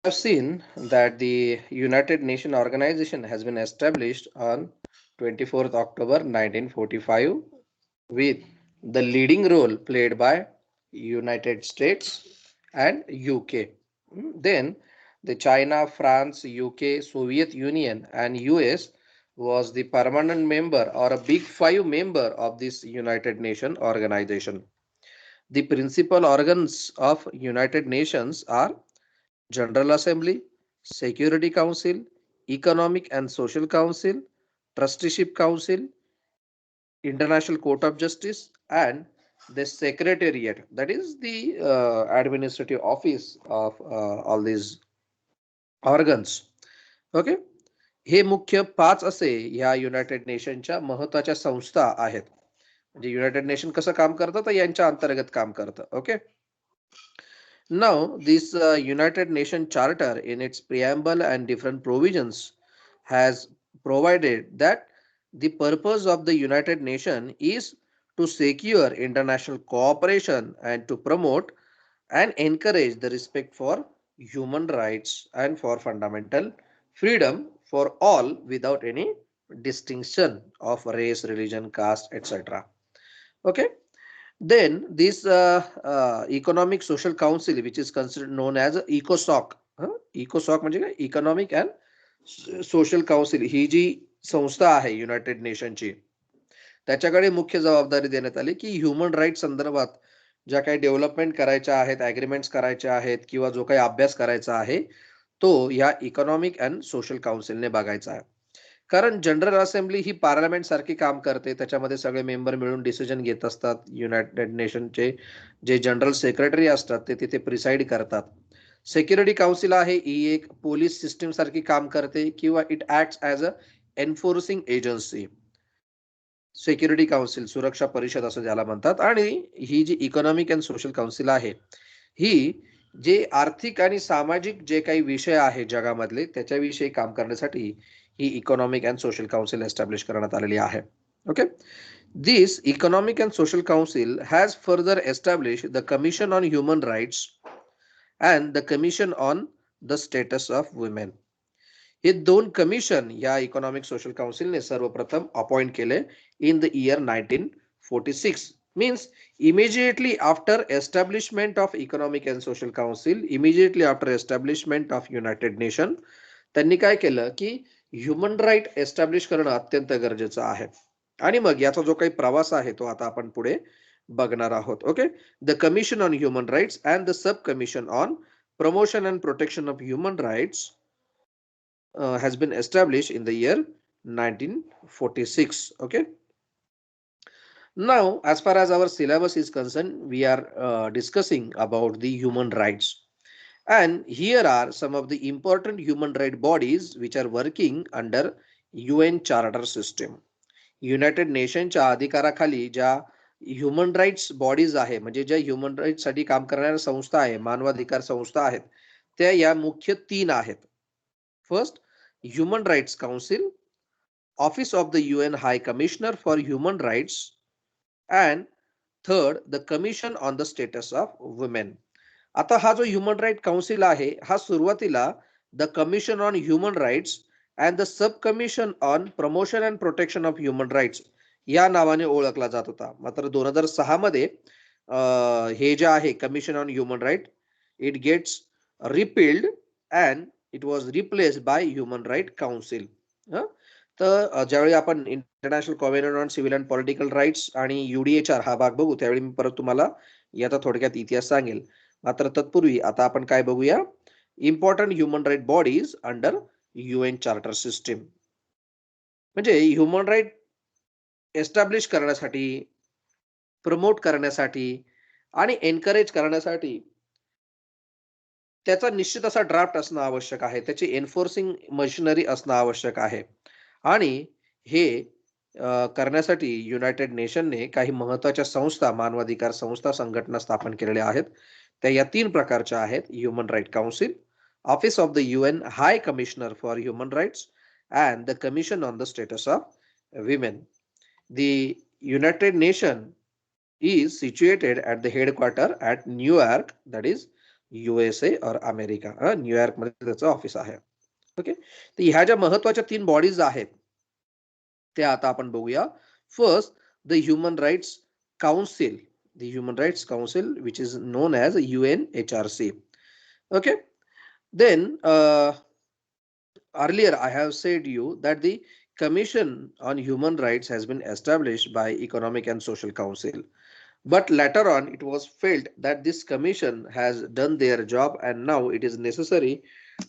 have seen that the United Nations organization has been established on 24th October 1945 with the leading role played by United States and UK. Then the China, France, UK, Soviet Union and US was the permanent member or a big five member of this United Nations organization. The principal organs of United Nations are General Assembly, Security Council, Economic and Social Council, Trusteeship Council, International Court of Justice, and the Secretariat, that is the administrative office of all these organs. Okay, हे मुख्य पाच असे या United नेशनच्या महत्वाच्या संस्था आहेत. म्हणजे United nation कसं काम करतं तर यांच्या अंतर्गत काम करतं. Okay, now, this United Nations Charter, in its preamble and different provisions, has provided that the purpose of the United Nations is to secure international cooperation and to promote and encourage the respect for human rights and for fundamental freedom for all without any distinction of race, religion, caste, etc. Okay, then this Economic Social Council, which is considered known as ECOSOC, ECOSOC म्हणजे काय, economic and social council, ही जी संस्था आहे United नेशनची, त्याच्याकडे मुख्य जबाबदारी देण्यात आली की ह्युमन राईट संदर्भात ज्या काही डेव्हलपमेंट करायच्या आहेत, ॲग्रीमेंट्स करायच्या आहेत किंवा जो काही अभ्यास करायचा आहे तो या इकॉनॉमिक अँड सोशल काउन्सिलने बघायचा आहे. कारण जनरल असेंब्ली ही पार्लमेंट सारखी काम करते, त्याच्यामध्ये सगळे मेंबर मिळून डिसिजन घेत असतात. युनायटेड नेशनचे जे जनरल सेक्रेटरी असतात ते तिथे प्रिसाइड करतात. सिक्युरिटी काउन्सिल आहे, ही एक पोलीस सिस्टीम सारखी काम करते किंवा it acts as a enforcing agency. Security council, सुरक्षा परिषद असं ज्याला म्हणतात. आणि ही जी इकॉनॉमिक अँड सोशल काउन्सिल आहे ही जे आर्थिक आणि सामाजिक जे काही विषय आहे जगामधले त्याच्याविषयी काम करण्यासाठी ही economic and social council establish करण्यात आलेली आहे. Okay, this economic and social council has further establish the commission on human rights and the commission on the status of women. हे दोन कमिशन या इकॉनॉमिक सोशल काउन्सिलने सर्वप्रथम अपॉइंट केले in the year 1946. Means immediately after establishment of economic and social council, immediately after establishment of United Nation, त्यांनी काय केलं की human right establish करणं अत्यंत गरजेचं आहे. आणि मग याचा जो काही प्रवास आहे तो आता आपण पुढे बघणार आहोत. Okay, the commission on human rights and the sub commission on promotion and protection of human rights has been established in the year 1946. Okay, now as far as our syllabus is concerned, we are discussing about the human rights, and here are some of the important human right bodies which are working under UN charter system. United नेशनच्या अधिकाराखाली ज्या human rights bodies आहे, म्हणजे ज्या human rights साठी काम करणाऱ्या संस्था आहे, मानवाधिकार संस्था आहेत, त्या या मुख्य तीन आहेत. First, Human Rights Council, Office of the UN High Commissioner for Human Rights, and third, the Commission on the Status of Women. आता हा जो ह्युमन राईट काउन्सिल आहे हा सुरुवातीला the commission on human rights and the sub commission on promotion and protection of human rights या नावाने ओळखला जात होता. मात्र 2006 मध्ये हे जे आहे commission on human right, it gets repealed and it was replaced by human right council. तर ज्यावेळी आपण international covenant on civil and political rights आणि UDHR हा भाग बघू त्यावेळी मी परत तुम्हाला याचा थोडक्यात इतिहास सांगेल. मात्र तत्पूर्वी आता आपण काय बघूया, important human right bodies under UN charter system. म्हणजे ह्युमन राईट एस्टॅब्लिश करण्यासाठी, प्रमोट करण्यासाठी आणि एनकरेज करण्यासाठी त्याचा निश्चित असा ड्राफ्ट असणं आवश्यक आहे, त्याची एन्फोर्सिंग मशिनरी असणं आवश्यक आहे. आणि हे करण्यासाठी युनायटेड नेशनने काही महत्वाच्या संस्था, मानवाधिकार संस्था, संघटना स्थापन केलेल्या आहेत. त्या या तीन प्रकारच्या आहेत: human right council, office of the UN high commissioner for human rights and the commission on the status of women. The United Nation is situated at the headquarter at New York, that is USA और America, New York मध्ये त्याचं office आहे. Okay, तर ह्या ज्या महत्वाच्या 3 bodies आहेत त्या आता आपण बघूया. First, the human rights council, the Human Rights Council, which is known as UNHRC. Okay, then earlier I have said you that the Commission on Human Rights has been established by Economic and Social Council, but later on it was felt that this commission has done their job and now it is necessary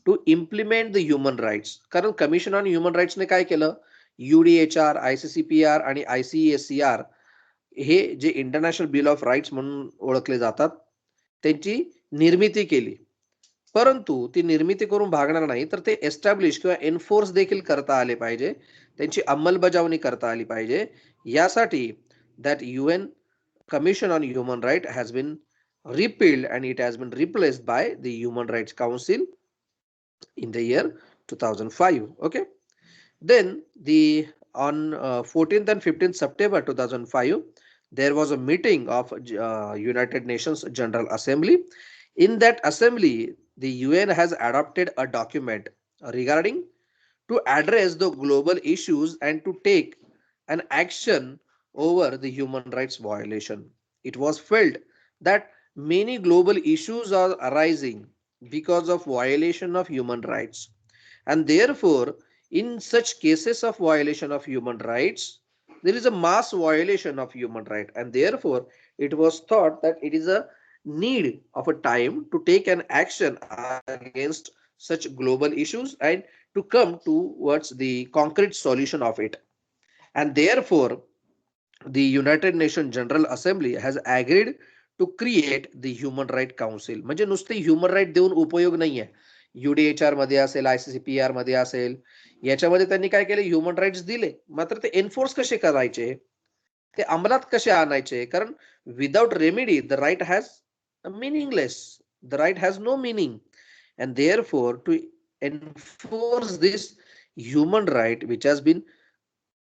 to implement the human rights. कारण commission on human rights ने काय केलं, UDHR, ICCPR आणि ICESCR हे जे international bill of rights म्हणून ओळखले जातात त्यांची निर्मिती केली. परंतु ती निर्मिती करून भागणार नाही, तर ते एस्टॅब्लिश किंवा एन्फोर्स देखील करता आले पाहिजे, त्यांची अंमलबजावणी करता आली पाहिजे. यासाठी that UN Commission on Human Rights has been repealed and it has been replaced by the Human Rights Council in the year 2005. Okay, then the on 14th and 15th September 2005 there was a meeting of United Nations General Assembly. In that assembly, the UN has adopted a document regarding to address the global issues and to take an action over the human rights violation. It was felt that many global issues are arising because of violation of human rights, and therefore in such cases of violation of human rights there is a mass violation of human right, and therefore it was thought that it is a need of a time to take an action against such global issues and to come towards the concrete solution of it. And therefore the United Nations General Assembly has agreed to create the Human Right Council. म्हणजे नुसते human right देऊन उपयोग नाहीये. UDHR मध्ये असेल, ICCPR मध्ये असेल, याच्यामध्ये त्यांनी काय केले, ह्युमन राईट्स दिले, मात्र ते एन्फोर्स कसे करायचे, ते अंमलात कसे आणायचे. कारण without remedy the right has meaningless, the right has no meaning, and therefore to enforce this human right which has been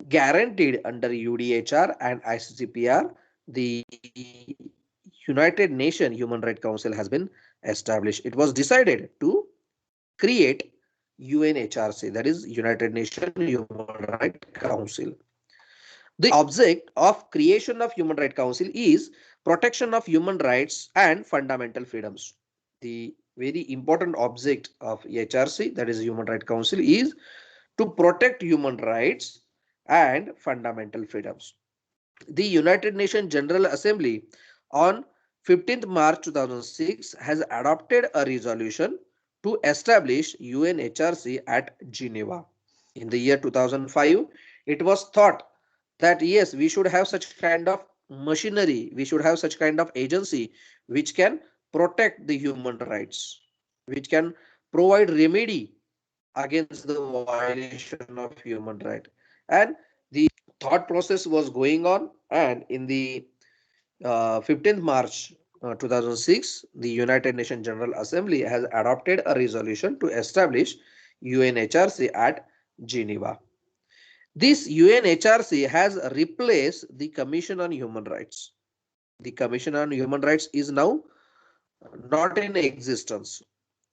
guaranteed under UDHR and ICCPR, the United Nations Human Rights Council has been established. It was decided to create UNHRC, that is United Nations Human Rights Council. The object of creation of Human Rights Council is protection of human rights and fundamental freedoms. The very important object of HRC, that is Human Rights Council, is to protect human rights and fundamental freedoms. The United Nations General Assembly on 15th March 2006 has adopted a resolution to establish UNHRC at Geneva. In the year 2005, it was thought that yes, we should have such kind of machinery, we should have such kind of agency which can protect the human rights, which can provide remedy against the violation of human right. And the thought process was going on, and in the 15th March 2006, the United Nations General Assembly has adopted a resolution to establish UNHRC at Geneva. This UNHRC has replaced the Commission on Human Rights. The Commission on Human Rights is now not in existence.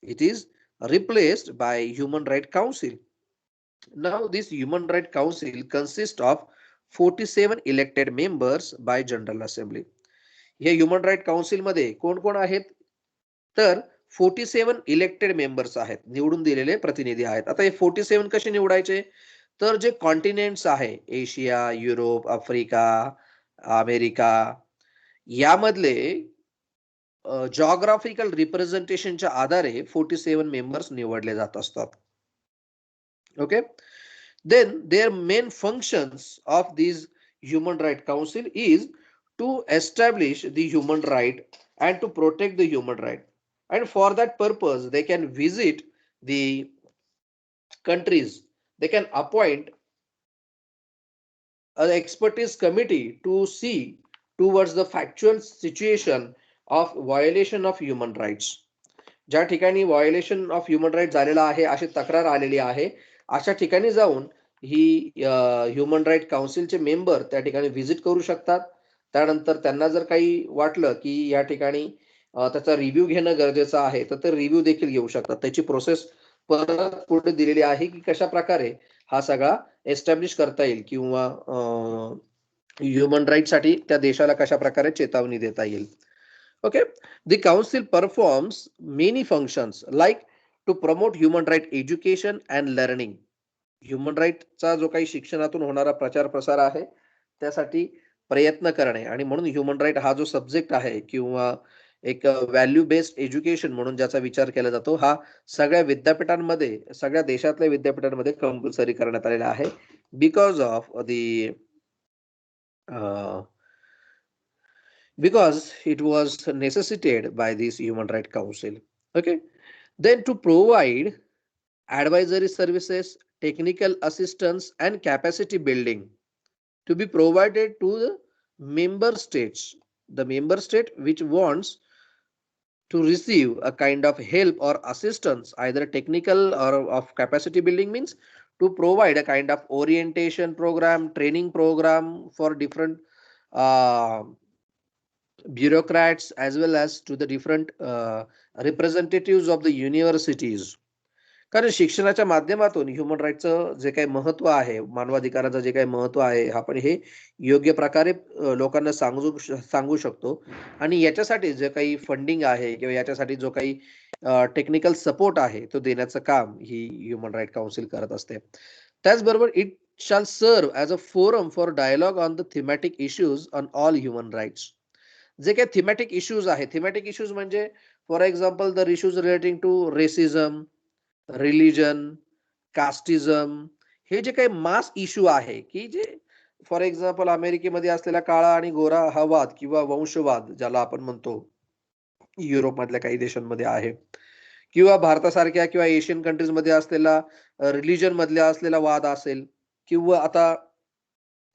It is replaced by Human Rights Council. Now this Human Rights Council consists of 47 elected members by General Assembly. या human right council मध्ये कोण कोण आहेत, तर 47 elected members आहेत, निवडून दिलेले प्रतिनिधी आहेत. आता हे 47 कसे निवडायचे, तर जे कॉन्टिनेंट्स आहे, एशिया, युरोप, आफ्रिका, अमेरिका, यामधले जॉग्राफिकल रिप्रेझेंटेशनच्या आधारे 47 मेंबर्स निवडले जात असतात. Okay, then their main functions of these Human Rights Council is to establish the human right and to protect the human right, and for that purpose they can visit the countries, they can appoint an expertise committee to see towards the factual situation of violation of human rights. ज्या ठिकाणी violation of human right झालेला आहे, अशी तक्रार आलेली आहे, अशा ठिकाणी जाऊन ही ह्युमन राईट काउन्सिलचे मेंबर त्या ठिकाणी व्हिजिट करू शकतात. त्यानंतर त्यांना जर काही वाटलं की या ठिकाणी त्याचा रिव्ह्यू घेणं गरजेचं आहे, तर ते रिव्ह्यू देखील घेऊ शकतात. त्याची प्रोसेस परत पुढे दिलेली आहे की कशा प्रकारे हा सगळा एस्टॅब्लिश करता येईल किंवा ह्युमन राईटसाठी त्या देशाला कशा प्रकारे चेतावणी देता येईल. Okay. The council performs many functions like to promote human right education and learning. Human राईटचा जो काही शिक्षणातून होणारा प्रचार प्रसार आहे त्यासाठी प्रयत्न करणे, आणि म्हणून ह्युमन राईट हा जो सब्जेक्ट आहे किंवा एक व्हॅल्यू बेस्ड एज्युकेशन म्हणून ज्याचा विचार केला जातो, हा सगळ्या विद्यापीठांमध्ये, सगळ्या देशातल्या विद्यापीठांमध्ये कंपल्सरी करण्यात आलेला आहे because of the because it was necessitated by this Human Rights Council. Okay, then to provide advisory services, technical assistance, and capacity building to be provided to the member states. The member state which wants to receive a kind of help or assistance, either technical or of capacity building, means to provide a kind of orientation program, training program for different uh, bureaucrats as well as to the different representatives of the universities. कारण शिक्षणाच्या माध्यमातून human राईटचं जे काही महत्व आहे, मानवाधिकाराचं जे काही महत्व आहे, आपण हे योग्य प्रकारे लोकांना सांगू शकतो. आणि याच्यासाठी जे काही फंडिंग आहे किंवा याच्यासाठी जो काही टेक्निकल सपोर्ट आहे तो देण्याचं काम ही ह्युमन राईट काउन्सिल करत असते. त्याचबरोबर it shall serve as a forum for dialogue on the thematic issues on all human rights. जे काही थीमॅटिक इश्यूज आहे, थीमॅटिक इश्यूज म्हणजे for example the issues relating to racism, religion, casteism, हे जे काही मास इश्यू आहे की जे फॉर एक्झाम्पल अमेरिकेमध्ये असलेला काळा आणि गोरा हा वाद किंवा वंशवाद ज्याला आपण म्हणतो, युरोप मधल्या काही देशांमध्ये आहे, किंवा भारतासारख्या किंवा एशियन कंट्रीज मध्ये असलेला रिलिजन मधल्या असलेला वाद असेल, किंवा आता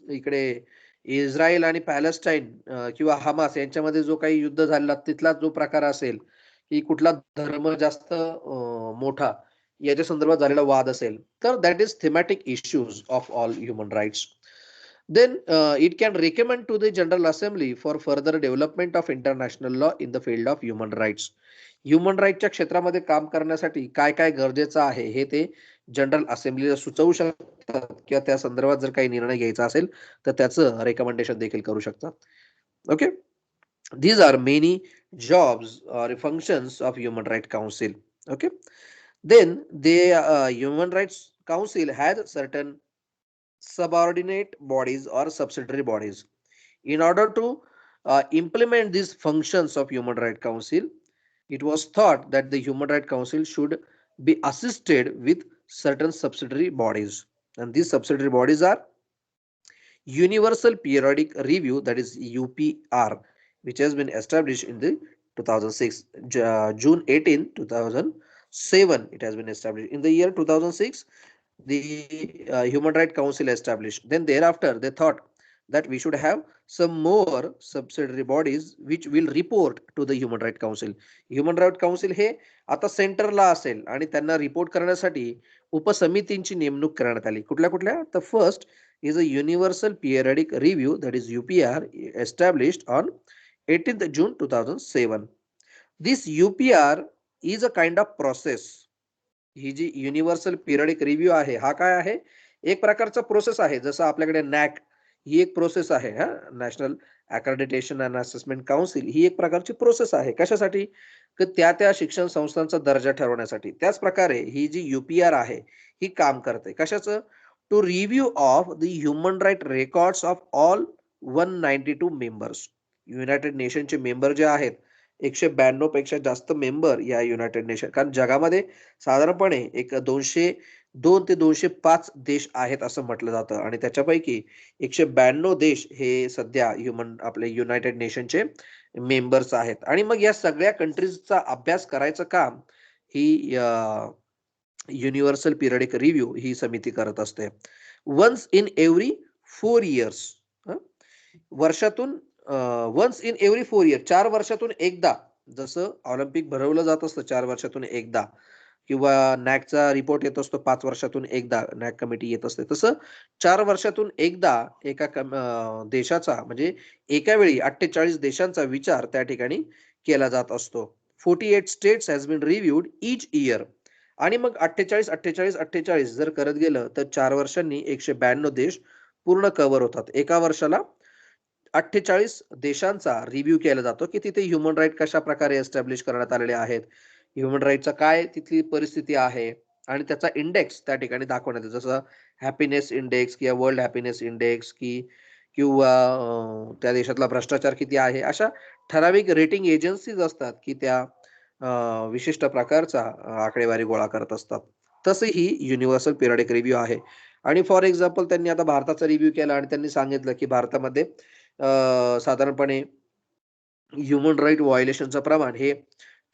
इकडे इस्रायल आणि पॅलेस्टाईन किंवा हमास यांच्यामध्ये जो काही युद्ध झालेला तिथला जो प्रकार असेल, की कुठला धर्म जास्त मोठा, याच्या संदर्भात झालेला वाद असेल, तर that is thematic issues of all human rights. Then it can recommend to the General Assembly for further development of international law in the field of human rights. Human राईटच्या क्षेत्रामध्ये काम करण्यासाठी काय काय गरजेचं आहे हे ते जनरल असेंब्लीला सुचवू शकतात, किंवा त्या संदर्भात जर काही निर्णय घ्यायचा असेल तर त्याचं रेकमेंडेशन देखील करू शकतात. Okay, these are many jobs or functions of human rights council. Okay, then the human rights council has certain subordinate bodies or subsidiary bodies. In order to implement these functions of human rights council, it was thought that the human rights council should be assisted with certain subsidiary bodies, and these subsidiary bodies are Universal Periodic Review, that is UPR, which has been established in the 2006, June 18, 2007. It has been established in the year 2006. The Human Rights Council established. Then thereafter, they thought that we should have some more subsidiary bodies which will report to the Human Rights Council. Human Rights Council हे आता सेंटरला असेल आणि त्यांना report करण्यासाठी उपसमितींची नेमणूक करण्यात आली. कुठल्या कुठल्या? तर first is a Universal Periodic Review, that is UPR, established on 18th June 2007. This UPR is a kind of process. ही जी युनिव्हर्सल पिरियडिक रिव्ह्यू आहे हा काय आहे? एक प्रकारचा प्रोसेस आहे. जसं आपल्याकडे नॅक ही एक प्रोसेस आहे, हा national accreditation and assessment council ही एक प्रकारची प्रोसेस आहे. कशासाठी? की त्या त्या शिक्षण संस्थांचा दर्जा ठरवण्यासाठी. त्याच प्रकारे ही जी UPR आहे ही काम करते. कशाचं? To review of the human right records of all 192 members. United नेशनचे मेंबर जे आहेत, 192 पेक्षा जास्त मेंबर या युनायटेड नेशन, कारण जगामध्ये साधारणपणे एक 202 ते 205 देश आहेत असं म्हटलं जातं, आणि त्याच्यापैकी 192 देश हे सध्या आपले युनायटेड नेशनचे मेंबर्स आहेत. आणि मग या सगळ्या कंट्रीजचा अभ्यास करायचं काम ही युनिव्हर्सल पिरियडिक रिव्ह्यू ही समिती करत असते. वन्स इन एव्हरी 4 इयर्स, वर्षातून वन्स इन एव्हरी 4 इयर, 4 वर्षातून एकदा, जसं ऑलिम्पिक भरवलं जात असतं 4 वर्षातून एकदा, किंवा नॅकचा रिपोर्ट येत असतो 5 वर्षातून एकदा, नॅक कमिटी येत असते, तसं 4 वर्षातून एकदा एका देशाचा म्हणजे एका वेळी 48 देशांचा विचार त्या ठिकाणी केला जात असतो. 48 states has been reviewed each year. आणि मग 48 जर करत गेलं तर 4 वर्षांनी 192 देश पूर्ण कव्हर होतात. एका वर्षाला 48 देशांचा रिव्ह्यू केला जातो की तिथे ह्युमन राईट कशा प्रकारे एस्टॅब्लिश करण्यात आलेले आहेत, ह्युमन राईटचा काय तिथली परिस्थिती आहे आणि त्याचा इंडेक्स त्या ठिकाणी दाखवण्यात येतो. जसं हॅपीनेस इंडेक्स किंवा वर्ल्ड हॅपीनेस इंडेक्स किंवा त्या देशातला भ्रष्टाचार किती आहे, अशा ठराविक रेटिंग एजन्सीज असतात की त्या विशिष्ट प्रकारचा आकडेवारी गोळा करत असतात. तसे ही युनिव्हर्सल पिरियडिक रिव्ह्यू आहे. आणि फॉर एक्झाम्पल त्यांनी आता भारताचा रिव्ह्यू केला आणि त्यांनी सांगितलं की भारतामध्ये साधारणपणे ह्युमन राईट व्हायोलेशनचं प्रमाण हे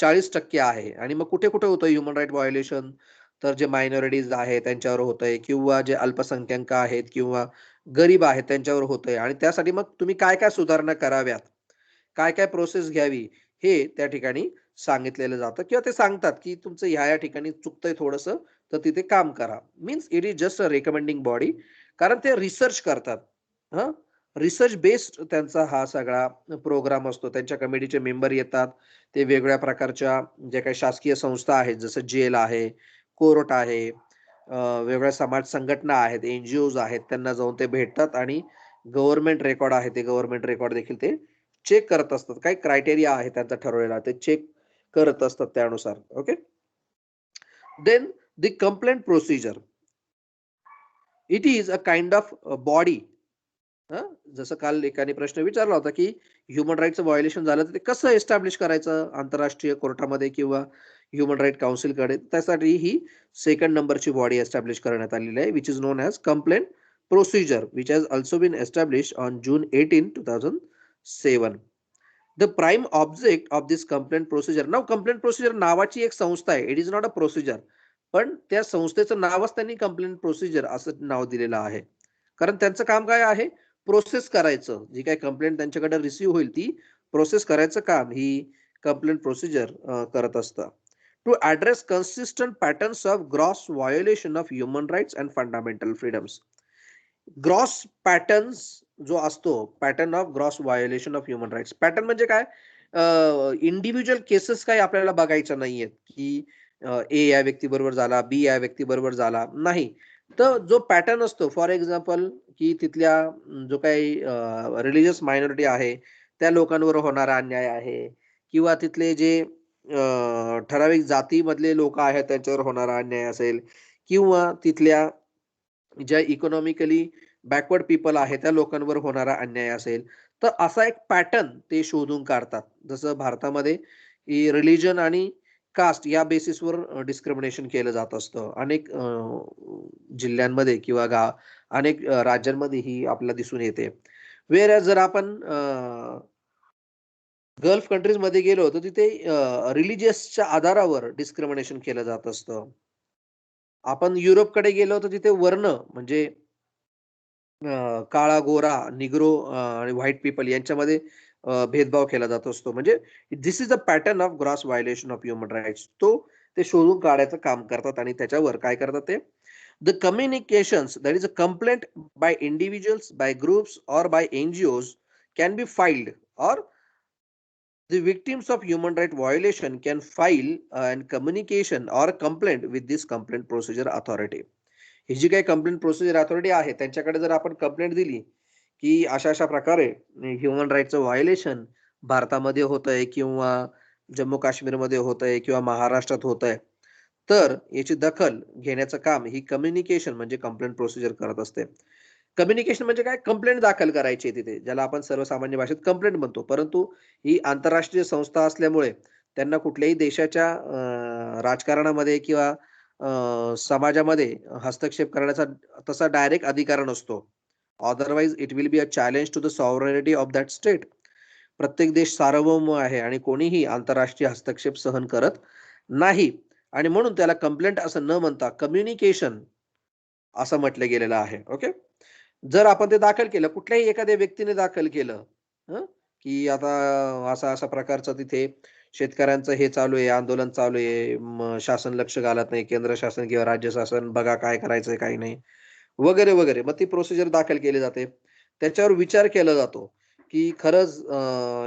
40% आहे. आणि मग कुठे कुठे होतं ह्युमन राईट व्हायोलेशन, तर जे मायनॉरिटीज आहेत त्यांच्यावर होतंय किंवा जे अल्पसंख्याक आहेत किंवा गरीब आहेत त्यांच्यावर होतंय. आणि त्यासाठी मग तुम्ही काय काय सुधारणा कराव्यात, काय काय प्रोसेस घ्यावी, हे त्या ठिकाणी सांगितलेलं जातं किंवा ते सांगतात की तुमचं ह्या ठिकाणी चुकतंय थोडंसं, तर तिथे काम करा. Means it is just a recommending body, कारण ते रिसर्च करतात. हं रिसर्च बेस्ड त्यांचा हा सगळा प्रोग्राम असतो. त्यांच्या कमिटीचे मेंबर येतात. ते वेगवेगळ्या प्रकारच्या ज्या काही शासकीय संस्था आहेत, जसं जेल आहे, कोर्ट आहे, वेगवेगळ्या समाज संघटना आहेत, एन-जी-ओज आहेत, त्यांना जाऊन ते भेटतात आणि गव्हर्नमेंट रेकॉर्ड आहे, ते गव्हर्नमेंट रेकॉर्ड देखील ते चेक करत असतात. काही क्रायटेरिया आहे त्यांचा ठरवलेला, ते चेक करत असतात त्यानुसार. Okay. Then the complaint procedure. It is a kind of body. जसं काल एकाने प्रश्न विचारला होता, की ह्युमन राईटचं व्हायोलेशन झालं तर ते कसं एस्टॅब्लिश करायचं आंतरराष्ट्रीय कोर्टामध्ये किंवा ह्युमन राईट काउन्सिलकडे. त्यासाठी ही सेकंड नंबरची बॉडी एस्टॅब्लिश करण्यात आलेली आहे, which is known as complaint procedure, which has also been establish on June 18, 2007. The prime object of this complaint procedure. नाव कंप्लेंट प्रोसिजर नावाची एक संस्था आहे. It is not a procedure. पण त्या संस्थेचं नावच त्यांनी कंप्लेंट प्रोसिजर असं नाव दिलेलं आहे. कारण त्यांचं काम काय आहे? प्रोसेस करायचं. जी काही कंप्लेंट त्यांच्याकडे रिसीव्ह होईल ती प्रोसेस करायचं काम ही कंप्लेंट प्रोसिजर करत असतं. To address consistent patterns of gross violation of human rights and fundamental freedoms. Gross patterns जो असतो, pattern of gross violation of human rights. Pattern म्हणजे काय? इंडिव्हिज्युअल केसेस काही आपल्याला बघायच्या नाहीयेत, की ए या व्यक्तीबरोबर झाला, बी या व्यक्तीबरोबर झाला. नाही. तर जो पॅटर्न असतो, फॉर एक्झाम्पल, की तिथल्या जो काही रिलिजियस मायनॉरिटी आहे, त्या लोकांवर होणारा अन्याय आहे किंवा तिथले जे ठराविक जातीमधले लोकं आहेत त्यांच्यावर होणारा अन्याय असेल किंवा तिथल्या ज्या इकॉनॉमिकली बॅकवर्ड पीपल आहे त्या लोकांवर होणारा अन्याय असेल, तर असा एक पॅटर्न ते शोधून काढतात. जसं भारतामध्ये रिलिजन आणि कास्ट या बेसिसवर डिस्क्रिमिनेशन केलं जात असतं. अनेक जिल्ह्यांमध्ये किंवा अनेक राज्यांमध्ये ही आपल्याला दिसून येते. व्हेअर जर आपण गल्फ कंट्रीजमध्ये गेलो, तर तिथे रिलिजियसच्या आधारावर डिस्क्रिमिनेशन केलं जात असतं. आपण युरोपकडे गेलो, तर तिथे वर्ण म्हणजे काळा, गोरा, निग्रो आणि व्हाईट पीपल यांच्यामध्ये भेदभाव केला जात असतो. म्हणजे this is a pattern of gross violation of human rights. ते शोधून काढायचं काम करतात आणि त्याच्यावर काय करतात ते? The communications that is a complaint by individuals, by groups or by NGOs can be filed or the victims of human right violation can file and communication or complaint with this complaint procedure authority. ही जी काही complaint procedure authority आहे त्यांच्याकडे जर आपण complaint दिली की अशा अशा प्रकारे ह्युमन राईटचं व्हायोलेशन भारतामध्ये होतंय किंवा जम्मू काश्मीरमध्ये होतंय किंवा महाराष्ट्रात होतंय, तर याची दखल घेण्याचं काम ही कम्युनिकेशन म्हणजे कंप्लेंट प्रोसिजर करत असते. कम्युनिकेशन म्हणजे काय? कंप्लेंट दाखल करायची आहे तिथे, ज्याला आपण सर्वसामान्य भाषेत कंप्लेंट म्हणतो. परंतु ही आंतरराष्ट्रीय संस्था असल्यामुळे त्यांना कुठल्याही देशाच्या राजकारणामध्ये किंवा समाजामध्ये हस्तक्षेप करण्याचा तसा डायरेक्ट अधिकार नसतो. Otherwise it will be a challenge to the sovereignty of that state. प्रत्येक देश सार्वभौम आहे आणि कोणीही आंतरराष्ट्रीय हस्तक्षेप सहन करत नाही. आणि म्हणून त्याला कंप्लेंट असं न म्हणता कम्युनिकेशन असं म्हटलं गेलेलं आहे. ओके. जर आपण ते दाखल केलं, कुठल्याही एखाद्या व्यक्तीने दाखल केलं, की आता असा-असा प्रकारचं तिथे शेतकऱ्यांचं हे चालू आहे, आंदोलन चालू आहे, मग शासन लक्ष घालत नाही, केंद्र शासन किंवा राज्य शासन बघा काय करायचंय, काय नाही, वगैरे, वगैरे. मग ती प्रोसिजर दाखल केली जाते. त्याच्यावर विचार केला जातो, की खरंच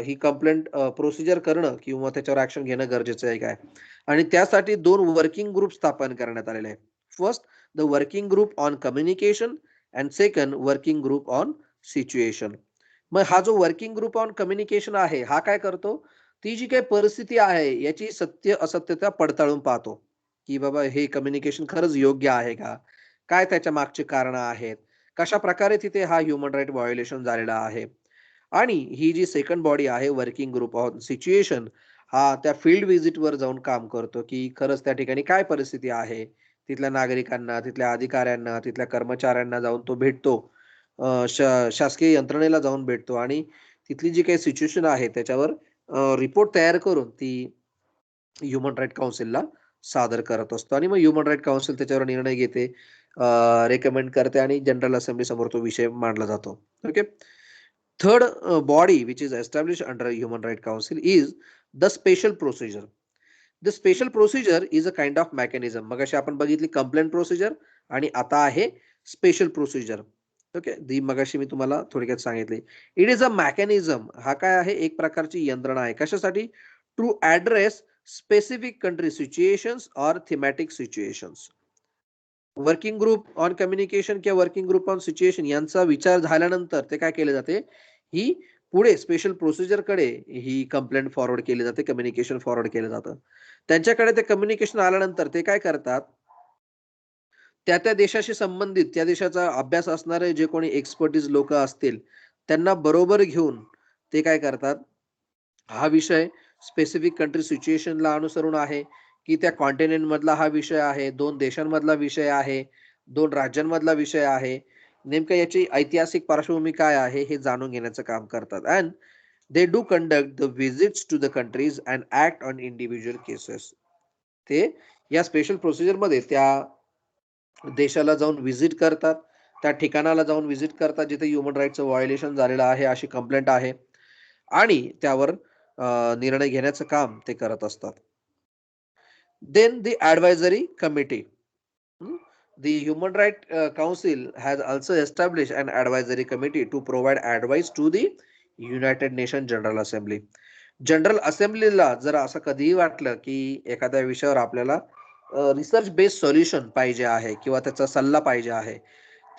ही कंप्लेंट प्रोसिजर करणं किंवा त्याच्यावर ॲक्शन घेणं गरजेचं आहे काय? आणि त्यासाठी 2 वर्किंग ग्रुप स्थापन करण्यात आलेले आहेत. First the working group on communication and second working group on situation. मग हा जो वर्किंग ग्रुप ऑन कम्युनिकेशन आहे, हा काय करतो? ती जी काही परिस्थिती आहे, याची सत्य-असत्यता पडताळून पाहतो, की बाबा हे कम्युनिकेशन खरंच योग्य आहे का? काय त्याच्या मागची कारणं आहेत? कशाप्रकारे तिथे हा ह्युमन राइट व्हायोलेशन झालेला आहे? आणि ही जी सेकंड बॉडी आहे वर्किंग ग्रुप ऑन सिच्युएशन हा त्या फील्ड व्हिजिटवर जाऊन काम करतो, की खरंच त्या ठिकाणी काय परिस्थिती आहे. तिथल्या नागरिकांना, तिथल्या अधिकाऱ्यांना, तिथल्या कर्मचाऱ्यांना जाऊन तो भेटतो. शासकीय यंत्रणेला जाऊन भेटतो आणि तिथली जी काही सिच्युएशन आहे त्याच्यावर रिपोर्ट तयार करून ती ह्युमन राईट काउन्सिलला सादर करत असतो आणि मग ह्युमन राईट काउन्सिल त्याच्यावर निर्णय घेते, रेकमेंड करते आणि जनरल असेंब्ली समोर तो विषय मांडला जातो. Okay. Third body which is established under a Human Rights Council is the special procedure. The special procedure is a kind of mechanism. मगाशी आपण बघितली कंप्लेंट प्रोसिजर आणि आता आहे स्पेशल प्रोसिजर. ओके. दी मगाशी मी तुम्हाला थोडक्यात सांगितले. It is a mechanism. हा काय आहे? एक प्रकारची यंत्रणा आहे. कशासाठी? To address specific country situations or thematic situations. Working group on communication किंवा वर्किंग ग्रुप ऑन सिच्युएशन यांचा विचार झाल्यानंतर ते काय केले जाते, ही पुढे स्पेशल प्रोसिजरकडे ही कंप्लेंट फॉरवर्ड केली जाते, कम्युनिकेशन फॉरवर्ड केलं जातं. त्यांच्याकडे ते कम्युनिकेशन आल्यानंतर ते काय करतात, त्या देशाशी संबंधित, त्या देशाचा अभ्यास असणारे जे कोणी एक्सपर्टीज लोकं असतील, त्यांना बरोबर घेऊन ते काय करतात, हा विषय स्पेसिफिक कंट्री सिच्युएशनला अनुसरून आहे, की त्या कॉन्टिनेंटमधला हा विषय आहे, 2 देशांमधला विषय आहे, 2 राज्यांमधला विषय आहे. नेमकं याची ऐतिहासिक पार्श्वभूमी काय आहे, हे जाणून घेण्याचं काम करतात. And they do conduct the visits to the countries and act on individual cases. ते या स्पेशल प्रोसिजरमध्ये त्या देशाला जाऊन व्हिजिट करतात. त्या ठिकाणाला जाऊन व्हिजिट करतात, जिथे ह्युमन राईटचं व्हायोलेशन झालेलं आहे, अशी कंप्लेंट आहे. आणि त्यावर निर्णय घेण्याचं काम ते करत असतात. Then the advisory committee. Hmm? The Human Rights Council has also established an advisory committee to provide advice to the United Nations General Assembly. General असेंब्लीला जर असं कधीही वाटलं, की एखाद्या विषयावर आपल्याला रिसर्च बेस्ड सोल्युशन पाहिजे आहे किंवा त्याचा सल्ला पाहिजे आहे,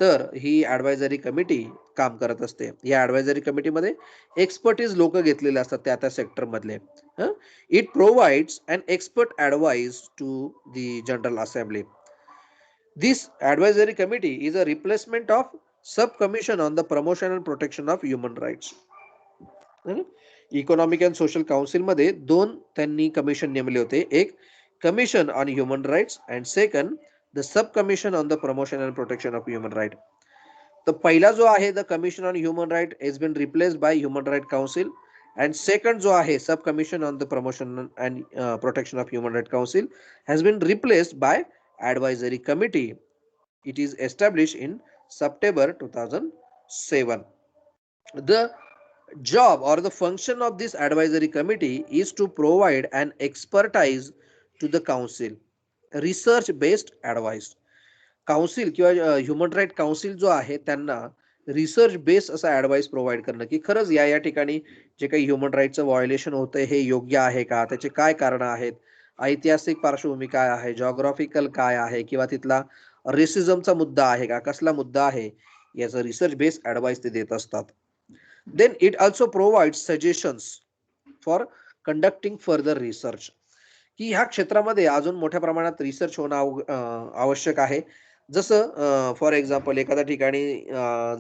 तर ही ॲडवायझरी कमिटी काम करत असते. या ॲडवायझरी कमिटीमध्ये एक्सपर्टीज लोकं घेतलेले असतात त्या सेक्टरमधले. It provides an expert advice to the general assembly. This advisory committee is a replacement of subcommission on the promotion and protection of human rights. Economic and social काउन्सिलमध्ये 2 त्यांनी कमिशन नेमले होते. एक commission on human rights and second the sub commission on the promotion and protection of human right. तर पहिला जो आहे the commission on human right is been replaced by human right council and second जो आहे sub commission on the promotion and protection of human right council has been replaced by advisory committee. It is established in September 2007. The job or the function of this advisory committee is to provide an expertise to the council, research based advice. Council किंवा human right council जो आहे त्यांना research base असा advice provide करणं, की खरंच या ठिकाणी जे काही ह्युमन राईटचं व्हायोलेशन होतंय हे योग्य आहे का? त्याचे काय कारणं आहेत? ऐतिहासिक पार्श्वभूमी काय आहे? जिओग्राफिकल काय आहे? किंवा तिथला रेसिझमचा मुद्दा आहे का? कसला मुद्दा आहे? याचं रिसर्च बेस ॲडवाइस ते देत असतात. Then it also provides suggestions for conducting further research, की ह्या क्षेत्रामध्ये अजून मोठ्या प्रमाणात रिसर्च होणं आवश्यक आहे. जसं फॉर एक्झाम्पल एखाद्या ठिकाणी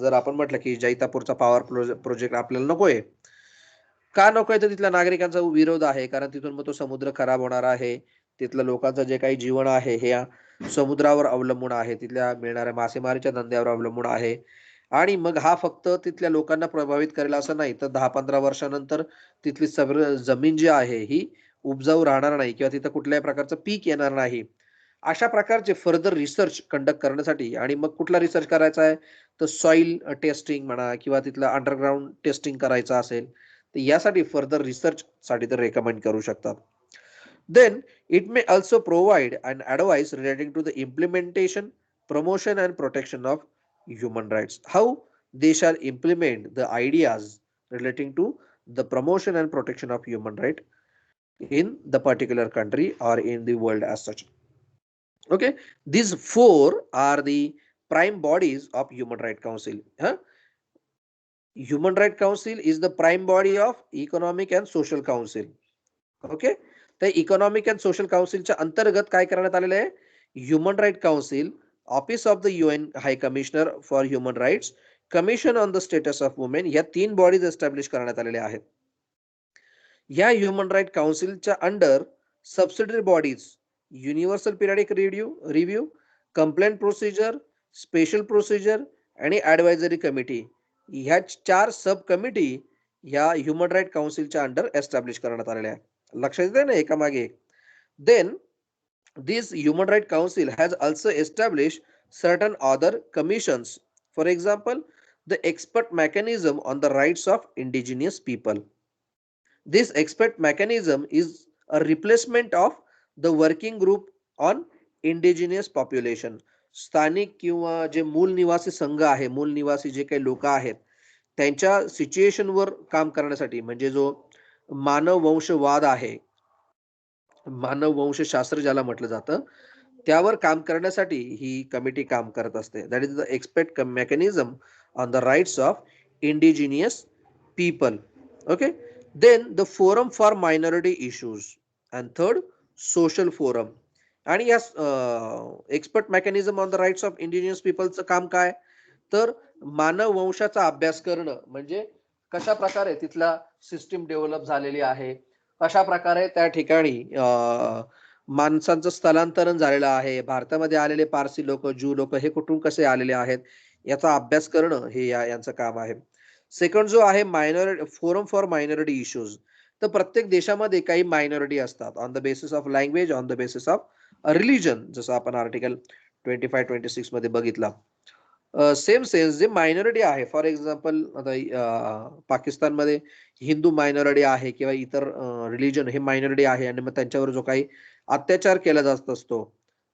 जर आपण म्हटलं की जैतापूरचा पॉवर प्रोजेक्ट आपल्याला नकोय. का नकोय? तर तिथल्या नागरिकांचा विरोध आहे. कारण तिथून मग तो समुद्र खराब होणार आहे. तिथलं लोकांचं जे काही जीवन आहे हे समुद्रावर अवलंबून आहे. तिथल्या मिळणाऱ्या मासेमारीच्या धंद्यावर अवलंबून आहे. आणि मग हा फक्त तिथल्या लोकांना प्रभावित करेल असं नाही, तर 10-15 वर्षानंतर तिथली सगळं जमीन जी आहे ही उपजाऊ राहणार नाही किंवा तिथं कुठल्याही प्रकारचं पीक येणार नाही. अशा प्रकारचे फर्दर रिसर्च कंडक्ट करण्यासाठी आणि मग कुठला रिसर्च करायचा आहे, तर सॉइल टेस्टिंग म्हणा किंवा तिथलं अंडरग्राउंड टेस्टिंग करायचं असेल, तर यासाठी फर्दर रिसर्चसाठी ते रेकमेंड करू शकतात. Then it may also provide an advice relating to the implementation, promotion and protection of human rights. How they shall implement the ideas relating to the promotion and protection of human right in the particular country or in the world as such. Okay, these four are the prime bodies of Human Right Council. Human Right Council is the prime body of Economic and Social Council. Okay, तर economic and social काउन्सिलच्या अंतर्गत काय करण्यात आलेलं आहे? Human right council, office of the UN high commissioner for human rights, commission on the status of women, या 3 bodies establish करण्यात आलेल्या आहेत. या ह्युमन राईट काउन्सिलच्या under subsidiary bodies universal periodic review, complaint procedure, special procedure आणि advisory committee, ह्या 4 sub committee ह्या human right काउन्सिलच्या अंडर एस्टॅब्लिश करण्यात आलेल्या आहेत. लक्षात येते ना एकामागे एक. Then this Human Rights Council has also established certain other commissions. For example, the expert mechanism on the rights of indigenous people. This expert mechanism is a replacement of the working group on indigenous population. स्थानिक किंवा जे मूल निवासी संघ आहे, मूल निवासी जे काही लोक आहेत त्यांच्या सिच्युएशनवर काम करण्यासाठी, म्हणजे जो मानव वंशवाद आहे, मानव वंशशास्त्र ज्याला म्हटलं जातं, त्यावर काम करण्यासाठी ही कमिटी काम करत असते. That is the expert mechanism on the rights of indigenous people. Okay, then the forum for minority issues and third social forum. आणि या expert mechanism on the rights of indigenous पीपलचं काम काय? तर मानव वंशाचा अभ्यास करणं, म्हणजे कशा प्रकारे तिथला सिस्टीम डेव्हलप झालेली आहे, कशा प्रकारे त्या ठिकाणी माणसांचं स्थलांतरण झालेलं आहे, भारतामध्ये आलेले पारसी लोक, ज्यू लोक हे कुठून कसे आलेले आहेत याचा अभ्यास करणं हे यांचं काम आहे. सेकंड जो आहे minority forum for minority issues, तर प्रत्येक देशामध्ये काही मायनॉरिटी असतात on the basis of language, on the basis of religion, जसं आपण आर्टिकल 25-26 मध्ये बघितला. सेम सेन्स जे मायनॉरिटी आहे, फॉर एक्झाम्पल आता पाकिस्तानमध्ये हिंदू मायनॉरिटी आहे किंवा इतर रिलीजन हे मायनॉरिटी आहे, आणि मग त्यांच्यावर जो काही अत्याचार केला जात असतो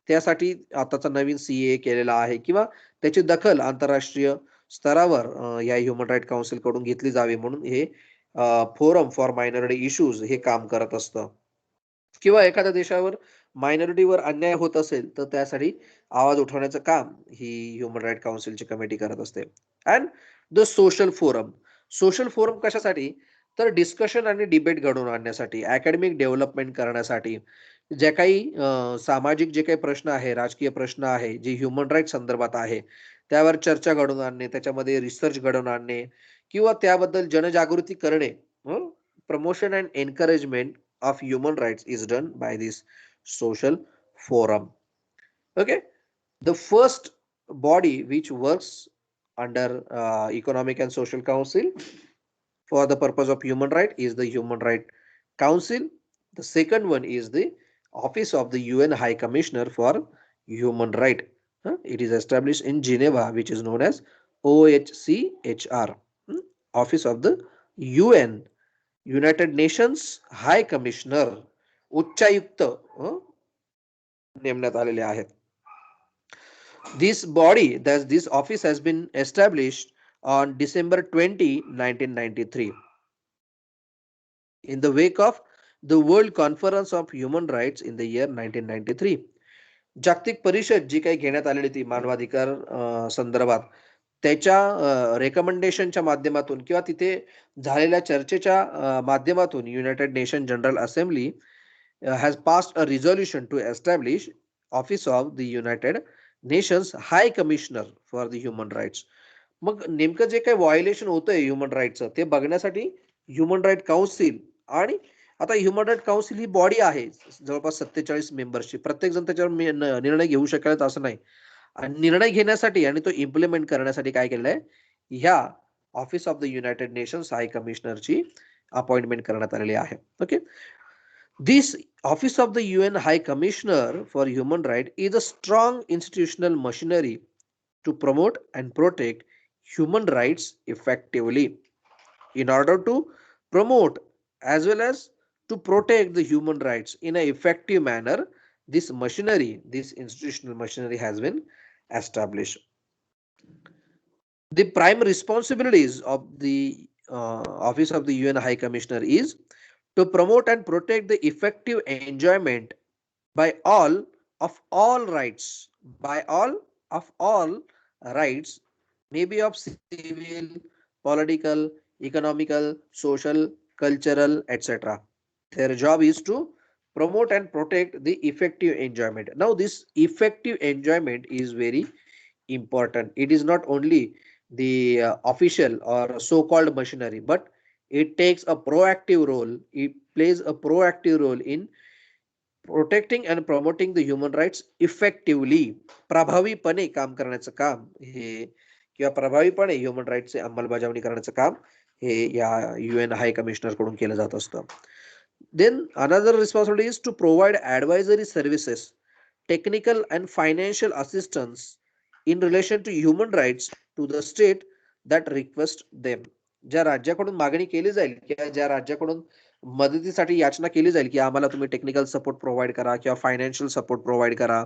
त्यासाठी आताचा नवीन CAA केलेला आहे, किंवा त्याची दखल आंतरराष्ट्रीय स्तरावर या ह्युमन राईट काउन्सिल कडून घेतली जावी म्हणून हे फोरम फॉर मायनॉरिटी इश्यूज हे काम करत असतं. किंवा एखाद्या देशावर मायनॉरिटीवर अन्याय होत असेल तर त्यासाठी आवाज उठवण्याचं काम ही ह्युमन राईट काउन्सिलची कमिटी करत असते. And the social forum, social forum कशासाठी? तर डिस्कशन आणि डिबेट घडवून आणण्यासाठी, अकॅडमिक डेव्हलपमेंट करण्यासाठी, जे काही सामाजिक जे काही प्रश्न आहे, राजकीय प्रश्न आहे जे ह्युमन राईट संदर्भात आहे त्यावर चर्चा घडवून आणणे, त्याच्यामध्ये रिसर्च घडवून आणणे किंवा त्याबद्दल जनजागृती करणे. Promotion and encouragement of human rights is done by this social forum. Okay, the first body which works under economic and social council for the purpose of human right is the Human Right Council. The second one is the office of the UN High Commissioner for Human Right. It is established in Geneva, which is known as OHCHR, office of the UN United nations high commissioner, उच्चायुक्त नेमण्यात आलेले आहेत. This office has been established on December 20, 1993 in the wake of the World Conference of Human Rights in the year 1993. जागतिक परिषद जी काही घेण्यात आलेली ती मानवाधिकार संदर्भात, त्याच्या रेकमेंडेशनच्या माध्यमातून किंवा तिथे झालेल्या चर्चेच्या माध्यमातून united nation general assembly has passed a resolution to establish office of the United nations high commissioner for the human rights. मग नेमकं जे काही व्हायोलेशन होतंय ह्युमन राईटचं ते बघण्यासाठी ह्युमन राईट काउन्सिल, आणि आता ह्युमन राईट काउन्सिल ही बॉडी आहे जवळपास 47 मेंबर्सची, प्रत्येक जण त्याच्यावर निर्णय घेऊ शकेल असं नाही. आणि निर्णय घेण्यासाठी आणि तो इम्प्लिमेंट करण्यासाठी काय केलंय, ह्या office of the United nations high कमिशनरची अपॉइंटमेंट करण्यात आलेली आहे. Okay, this office of the UN high commissioner for human right is a strong institutional machinery to promote and protect human rights effectively. In order to promote as well as to protect the human rights in an effective manner, this institutional machinery has been established. The prime responsibilities of the office of the UN High Commissioner is to promote and protect the effective enjoyment by all of all rights, by all rights, maybe of civil, political, economical, social, cultural, etc. Their job is to promote and protect the effective enjoyment. Now, this effective enjoyment is very important. It is not only the official or so-called machinery, but it takes a proactive role. It plays a proactive role in protecting and promoting the human rights effectively, प्रभावीपणे काम करण्याचं काम हे किंवा प्रभावीपणे human राईट्सची अंमलबजावणी करण्याचं काम हे या UN हाय कमिशनर कडून केलं जात असतं. Then another responsibility is to provide advisory services, technical and financial assistance in relation to human rights to the state that request them. ज्या राज्याकडून मागणी केली जाईल किंवा ज्या राज्याकडून मदतीसाठी याचना केली जाईल की आम्हाला तुम्ही टेक्निकल सपोर्ट प्रोव्हाइड करा किंवा फायनान्शियल सपोर्ट प्रोव्हाइड करा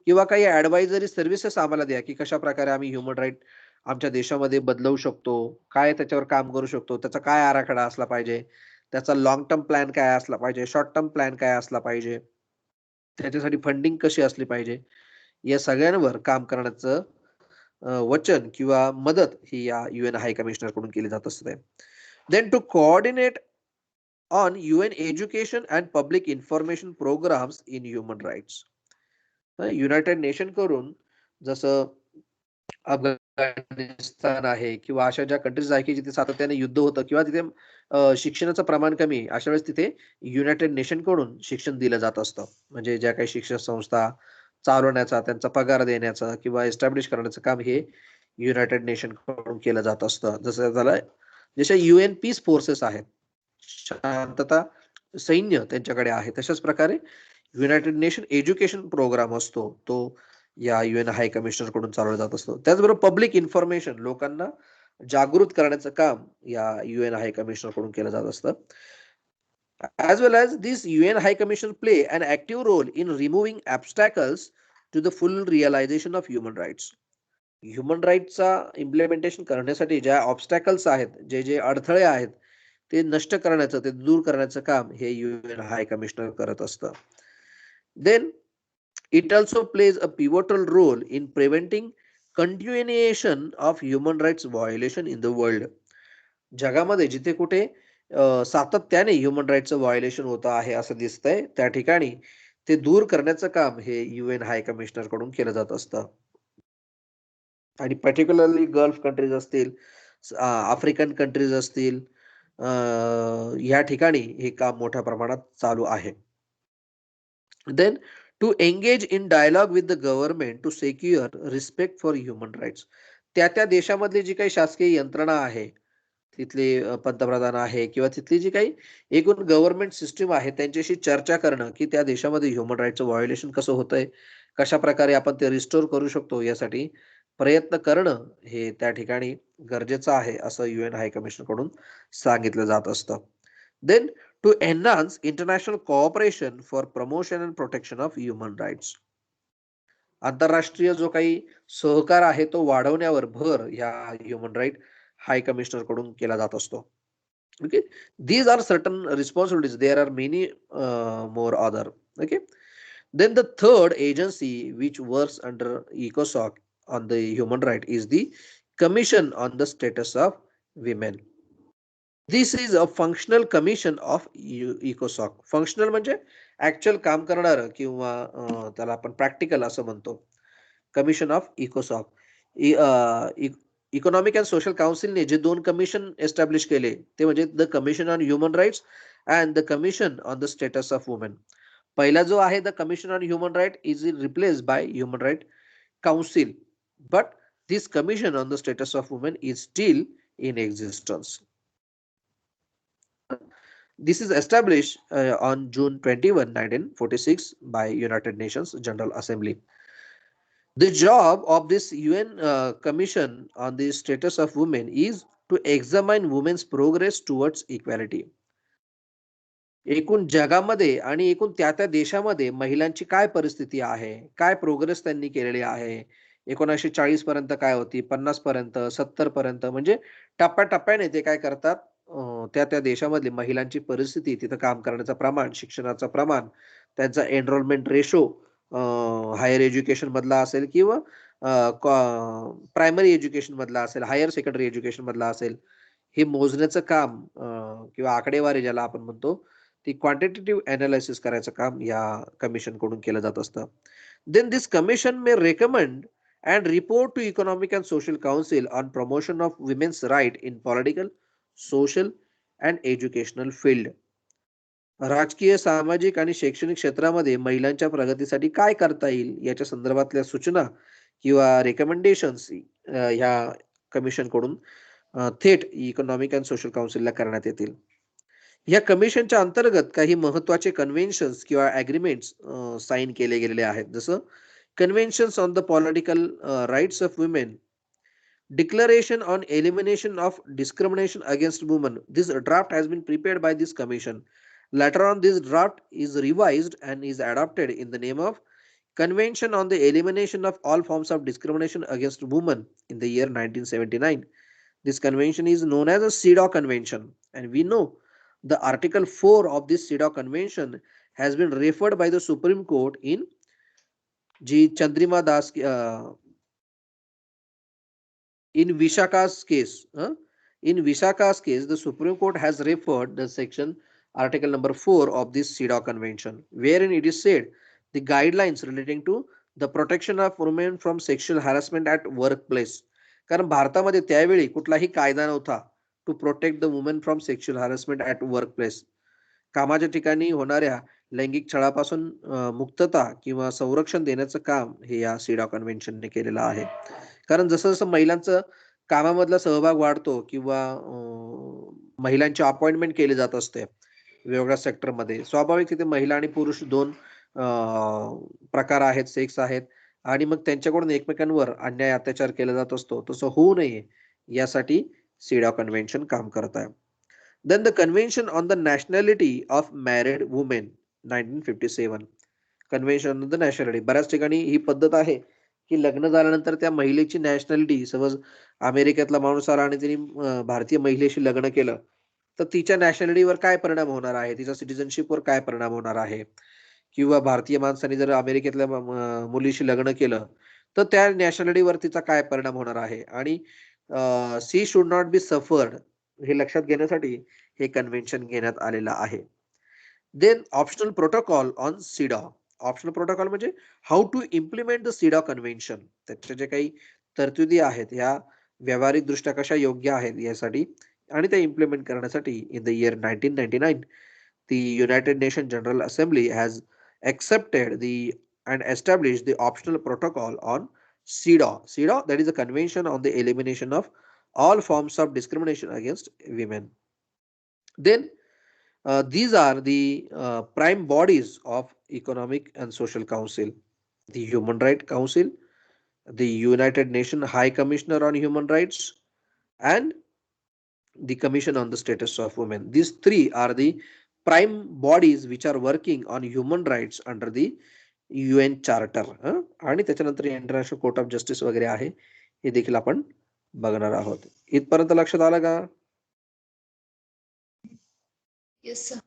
किंवा काही ॲडवायझरी सर्व्हिसेस आम्हाला द्या की कशा प्रकारे आम्ही ह्युमन राईट आमच्या देशामध्ये बदलवू शकतो, काय त्याच्यावर काम करू शकतो, त्याचा काय आराखडा असला पाहिजे, त्याचा लॉंग टर्म प्लॅन काय असला पाहिजे, शॉर्ट टर्म प्लॅन काय असला पाहिजे, त्याच्यासाठी फंडिंग कशी असली पाहिजे, या सगळ्यांवर काम करण्याचं वचन किंवा मदत ही या UN हाय कमिशनर कडून केली जात असते. Then to coordinate on UN education and public information programs in human rights. United nation करून जसं अफगाणिस्तान आहे किंवा अशा ज्या कंट्रीज आहे की जिथे सातत्याने युद्ध होतं किंवा तिथे शिक्षणाचं प्रमाण कमी आहे, अशा वेळेस तिथे युनायटेड नेशन कडून शिक्षण दिलं जात असतं. म्हणजे ज्या काही शिक्षण संस्था चालवण्याचा, त्यांचा पगार देण्याचा किंवा एस्टॅब्लिश करण्याचं काम हे युनायटेड नेशन कडून केलं जात असतं. जसं झालं जशा UN पीस फोर्सेस आहेत, शांतता सैन्य त्यांच्याकडे आहे, तशाच प्रकारे युनायटेड नेशन एज्युकेशन प्रोग्राम असतो तो या UN हाय कमिशनर कडून चालवला जात असतो. त्याचबरोबर पब्लिक इन्फॉर्मेशन, लोकांना जागृत करण्याचं काम या UN हाय कमिशनर कडून केलं जात असतं. As well as this UN High Commissioner play an active role in removing obstacles to the full realization of human rights. Human राईटचा इम्प्लिमेंटेशन करण्यासाठी ज्या ऑब्स्टॅकल्स आहेत, जे जे अडथळे आहेत, ते नष्ट करण्याचं, ते दूर करण्याचं काम हे UN हाय कमिशनर करत असतं. Then it also plays a pivotal role in preventing continuation of human rights violation in the world. जगामध्ये जिथे कुठे सातत्याने ह्युमन राईटचं व्हायोलेशन होतं आहे असं दिसतंय, त्या ठिकाणी ते दूर करण्याचं काम हे UN हाय कमिशनर कडून केलं जात असतं. आणि पर्टिक्युलरली गल्फ कंट्रीज असतील, आफ्रिकन कंट्रीज असतील, या ठिकाणी हे काम मोठ्या प्रमाणात चालू आहे. Then to engage in dialogue with the government to secure respect for human rights. त्या त्या देशामधली जी काही शासकीय यंत्रणा आहे, तिथले पंतप्रधान आहे किंवा तिथली जी काही एकूण गव्हर्नमेंट सिस्टीम आहे, त्यांच्याशी चर्चा करणं की त्या देशामध्ये ह्युमन राईटचं व्हायोलेशन कसं होतंय, कशा प्रकारे आपण ते रिस्टोर करू शकतो, यासाठी प्रयत्न करणं हे त्या ठिकाणी गरजेचं आहे असं UN हाय कमिशनर कडून सांगितलं जात असतं. Then to enhance international cooperation for promotion and protection of human rights. आंतरराष्ट्रीय जो काही सहकार आहे तो वाढवण्यावर भर या ह्युमन राईट हाय कमिशनर कडून केला जात असतो. Okay, these are certain responsibilities. There are many more other. Okay, then the third agency which works under ECOSOC on the human right is the Commission on the Status of Women. This is a functional commission of ECOSOC. Functional म्हणजे actual काम करणार किंवा त्याला आपण practical असं म्हणतो. Commission of इकोसॉक. Economic and social काउन्सिलने जे दोन कमिशन एस्टॅब्लिश केले ते म्हणजे the commission on human rights and the commission on the status of women. पहिला जो आहे the commission on human right is replaced by human right council, but this commission on the status of women is still in existence. This is established on June 21, 1946 by United Nations General Assembly. The job of this UN Commission on the Status of Women is to examine women's progress towards equality. एकूण जगामध्ये आणि एकूण त्या त्या देशामध्ये महिलांची काय परिस्थिती आहे, काय प्रोग्रेस त्यांनी केलेली आहे, 1940 पर्यंत काय होती, 50 पर्यंत, 70 पर्यंत, म्हणजे टप्प्याटप्प्याने ते काय करतात, त्या त्या देशामधली महिलांची परिस्थिती, तिथं काम करण्याचं प्रमाण, शिक्षणाचं प्रमाण, त्यांचा एनरोलमेंट रेशो, हायर एज्युकेशन मधला असेल किंवा प्रायमरी एज्युकेशन मधला असेल, हायर सेकंडरी एज्युकेशन मधला असेल, हे मोजण्याचं काम किंवा आकडेवारी ज्याला आपण म्हणतो, ती क्वांटिटेटिव्ह एनालिसिस करायचं काम या कमिशन कडून केलं जात असतं. Then this commission may recommend and report to Economic and Social Council on promotion of women's right in political, social and educational field. राजकीय, सामाजिक आणि शैक्षणिक क्षेत्रामध्ये महिलांच्या प्रगतीसाठी काय करता येईल याच्या संदर्भातल्या सूचना किंवा रेकमेंडेशन्स ह्या कमिशन कडून थेट इकॉनॉमिक अँड सोशल काउन्सिलला करण्यात येतील. या कमिशनच्या अंतर्गत काही महत्वाचे कन्व्हेन्शन्स किंवा अग्रीमेंट्स साइन केले गेलेले आहेत. जसं conventions on the political rights of women, Declaration on Elimination of Discrimination Against Women. This draft has been prepared by this commission. Later on, this draft is revised and is adopted in the name of Convention on the Elimination of All Forms of Discrimination Against Women in the year 1979. This convention is known as a CEDAW Convention, and we know the Article 4 of this CEDAW Convention has been referred by the Supreme Court in G. Chandrima Das in Vishaka's case. In Vishaka's case, the Supreme Court has referred the section article number 4 of this CEDAW Convention, wherein it is said the guidelines relating to the protection of women from sexual harassment at workplace. कारण भारतामध्ये त्यावेळी कुठलाही कायदा नव्हता to protect the women from sexual harassment at workplace. कामाच्या ठिकाणी होणाऱ्या लैंगिक छळापासून मुक्तता किंवा संरक्षण देण्याचं काम हे या सीडा कन्व्हेन्शनने केलेलं आहे. कारण जसं जसं महिलांचं कामामधला सहभाग वाढतो किंवा महिलांची अपॉइंटमेंट केली जात असते वेगवेगळ्या सेक्टरमध्ये, स्वाभाविक तिथे महिला आणि पुरुष दोन प्रकार आहेत, सेक्स आहेत, आणि मग त्यांच्याकडून एकमेकांवर अन्याय अत्याचार केला जात असतो. तसं होऊ नये यासाठी सीडा कन्व्हेन्शन काम करत आहे. Then the Convention on the Nationality of Married Women 1957. Convention on the nationality. बऱ्याच ठिकाणी ही पद्धत आहे की लग्न झाल्यानंतर त्या महिलेची नॅशनॅलिटी, समज अमेरिकेतला माणूस आला आणि तिने भारतीय महिलेशी लग्न केलं, तर तिच्या नॅशनॅलिटीवर काय परिणाम होणार आहे, तिच्या सिटिझनशिपवर काय परिणाम होणार आहे, किंवा भारतीय माणसाने जर अमेरिकेतल्या मुलीशी लग्न केलं तर त्या नॅशनॅलिटीवर तिचा काय परिणाम होणार आहे, आणि she should not be suffered हे लक्षात घेण्यासाठी हे कन्व्हेन्शन घेण्यात आलेलं आहे. Then optional protocol on CEDAW. Optional protocol म्हणजे how to implement the CEDAW convention. त्याच्या जे काही तरतुदी आहेत ह्या व्यावहारिक दृष्ट्या कशा योग्य आहेत यासाठी आणि त्या इम्प्लिमेंट करण्यासाठी in the year 1999 the United Nations General Assembly has accepted the and established the optional protocol on CEDAW. CEDAW, that is a convention on the elimination of all forms of discrimination against women. Then these are the prime bodies of Economic and Social Council: the Human Rights Council, the United Nations High Commissioner on Human Rights, and the Commission on the Status of Women. These three are the prime bodies which are working on human rights under the UN Charter. आणि त्याच्यानंतर international court of justice वगैरे आहे, हे देखील आपण बघणार आहोत. इथपर्यंत लक्षात आलं का? Yes sir.